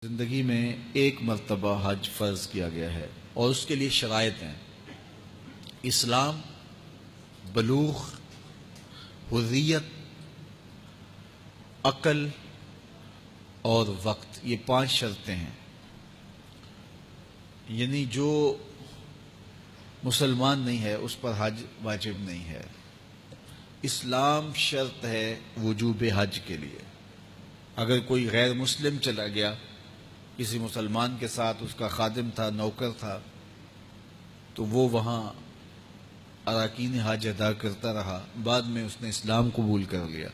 زندگی میں ایک مرتبہ حج فرض کیا گیا ہے اور اس کے لیے شرائط ہیں: اسلام، بلوغ، حریت، عقل اور وقت۔ یہ 5 شرطیں ہیں۔ یعنی جو مسلمان نہیں ہے اس پر حج واجب نہیں ہے۔ اسلام شرط ہے وجوب حج کے لیے۔ اگر کوئی غیر مسلم چلا گیا کسی مسلمان کے ساتھ، اس کا خادم تھا، نوکر تھا، تو وہ وہاں اراکین حج ادا کرتا رہا، بعد میں اس نے اسلام قبول کر لیا،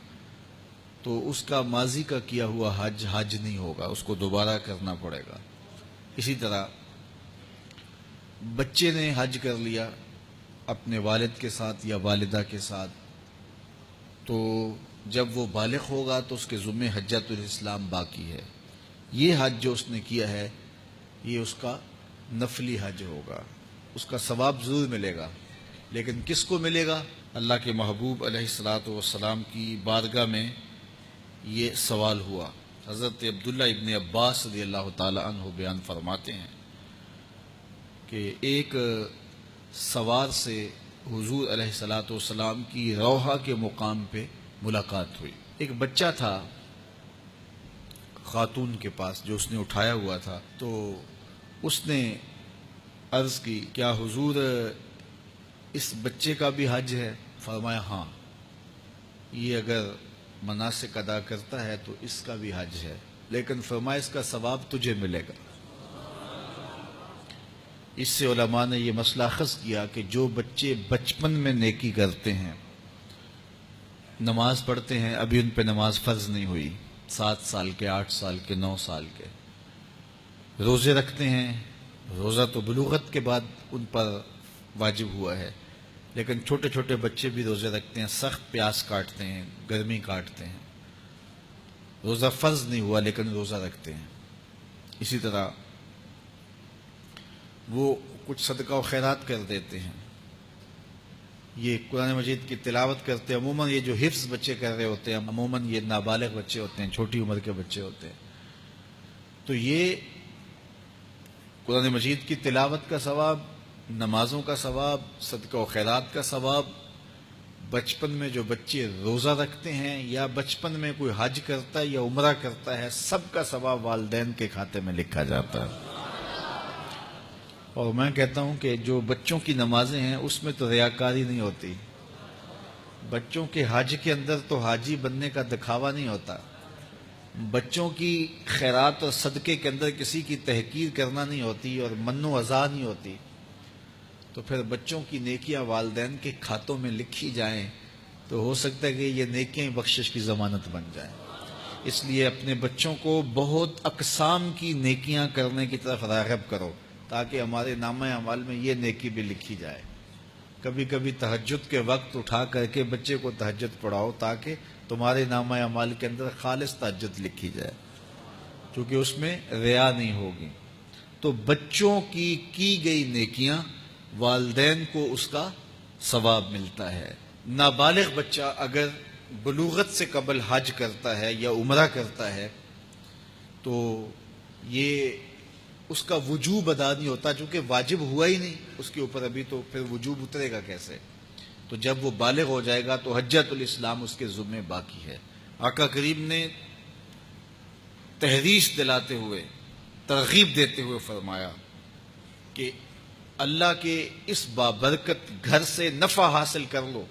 تو اس کا ماضی کا کیا ہوا حج نہیں ہوگا، اس کو دوبارہ کرنا پڑے گا۔ اسی طرح بچے نے حج کر لیا اپنے والد کے ساتھ یا والدہ کے ساتھ، تو جب وہ بالغ ہوگا تو اس کے ذمہ حجۃ الاسلام باقی ہے۔ یہ حج جو اس نے کیا ہے یہ اس کا نفلی حج ہوگا، اس کا ثواب ضرور ملے گا، لیکن کس کو ملے گا؟ اللہ کے محبوب علیہ الصلاۃ والسلام کی بارگاہ میں یہ سوال ہوا۔ حضرت عبداللہ ابن عباس رضی اللہ تعالی عنہ بیان فرماتے ہیں کہ ایک سوار سے حضور علیہ الصلاۃ والسلام کی روحہ کے مقام پہ ملاقات ہوئی۔ ایک بچہ تھا خاتون کے پاس جو اس نے اٹھایا ہوا تھا، تو اس نے عرض کی، کیا حضور اس بچے کا بھی حج ہے؟ فرمایا ہاں، یہ اگر مناسک ادا کرتا ہے تو اس کا بھی حج ہے، لیکن فرمایا اس کا ثواب تجھے ملے گا۔ اس سے علماء نے یہ مسئلہ اخذ کیا کہ جو بچے بچپن میں نیکی کرتے ہیں، نماز پڑھتے ہیں، ابھی ان پہ نماز فرض نہیں ہوئی، 7 سال کے، 8 سال کے، 9 سال کے، روزے رکھتے ہیں، روزہ تو بلوغت کے بعد ان پر واجب ہوا ہے، لیکن چھوٹے چھوٹے بچے بھی روزے رکھتے ہیں، سخت پیاس کاٹتے ہیں، گرمی کاٹتے ہیں، روزہ فرض نہیں ہوا لیکن روزہ رکھتے ہیں۔ اسی طرح وہ کچھ صدقہ و خیرات کر دیتے ہیں، یہ قرآن مجید کی تلاوت کرتے ہیں۔ عموماً یہ جو حفظ بچے کر رہے ہوتے ہیں، عموماً یہ نابالغ بچے ہوتے ہیں، چھوٹی عمر کے بچے ہوتے ہیں، تو یہ قرآن مجید کی تلاوت کا ثواب، نمازوں کا ثواب، صدقہ و خیرات کا ثواب، بچپن میں جو بچے روزہ رکھتے ہیں یا بچپن میں کوئی حج کرتا ہے یا عمرہ کرتا ہے، سب کا ثواب والدین کے کھاتے میں لکھا جاتا ہے۔ اور میں کہتا ہوں کہ جو بچوں کی نمازیں ہیں اس میں تو ریاکاری نہیں ہوتی، بچوں کے حج کے اندر تو حاجی بننے کا دکھاوا نہیں ہوتا، بچوں کی خیرات اور صدقے کے اندر کسی کی تحقیر کرنا نہیں ہوتی اور من و اذا نہیں ہوتی، تو پھر بچوں کی نیکیاں والدین کے کھاتوں میں لکھی جائیں تو ہو سکتا ہے کہ یہ نیکیاں بخشش کی ضمانت بن جائیں۔ اس لیے اپنے بچوں کو بہت اقسام کی نیکیاں کرنے کی طرف راغب کرو تاکہ ہمارے نامہ اعمال میں یہ نیکی بھی لکھی جائے۔ کبھی کبھی تہجد کے وقت اٹھا کر کے بچے کو تہجد پڑھاؤ تاکہ تمہارے نامہ اعمال کے اندر خالص تہجد لکھی جائے، کیونکہ اس میں ریا نہیں ہوگی۔ تو بچوں کی گئی نیکیاں والدین کو اس کا ثواب ملتا ہے۔ نابالغ بچہ اگر بلوغت سے قبل حج کرتا ہے یا عمرہ کرتا ہے تو یہ اس کا وجوب ادا نہیں ہوتا، چونکہ واجب ہوا ہی نہیں اس کے اوپر ابھی، تو پھر وجوب اترے گا کیسے؟ تو جب وہ بالغ ہو جائے گا تو حجۃ الاسلام اس کے ذمہ باقی ہے۔ آقا کریم نے تحریص دلاتے ہوئے، ترغیب دیتے ہوئے فرمایا کہ اللہ کے اس بابرکت گھر سے نفع حاصل کر لو،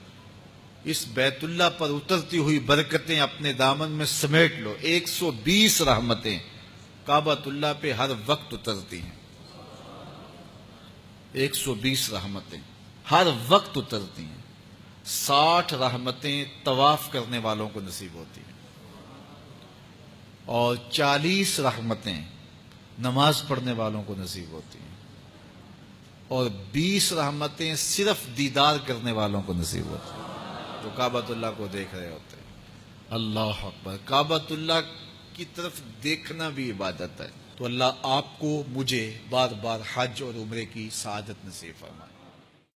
اس بیت اللہ پر اترتی ہوئی برکتیں اپنے دامن میں سمیٹ لو۔ 120 رحمتیں کعبۃ اللہ پہ ہر وقت اترتی ہیں، 120 رحمتیں ہر وقت اترتی ہیں، 60 رحمتیں طواف کرنے والوں کو نصیب ہوتی ہیں، اور 40 رحمتیں نماز پڑھنے والوں کو نصیب ہوتی ہیں، اور 20 رحمتیں صرف دیدار کرنے والوں کو نصیب ہوتی ہیں جو کعبۃ اللہ کو دیکھ رہے ہوتے ہیں۔ اللہ اکبر! کعبۃ اللہ کی طرف دیکھنا بھی عبادت ہے۔ تو اللہ آپ کو، مجھے بار بار حج اور عمرے کی سعادت نصیب فرمائے۔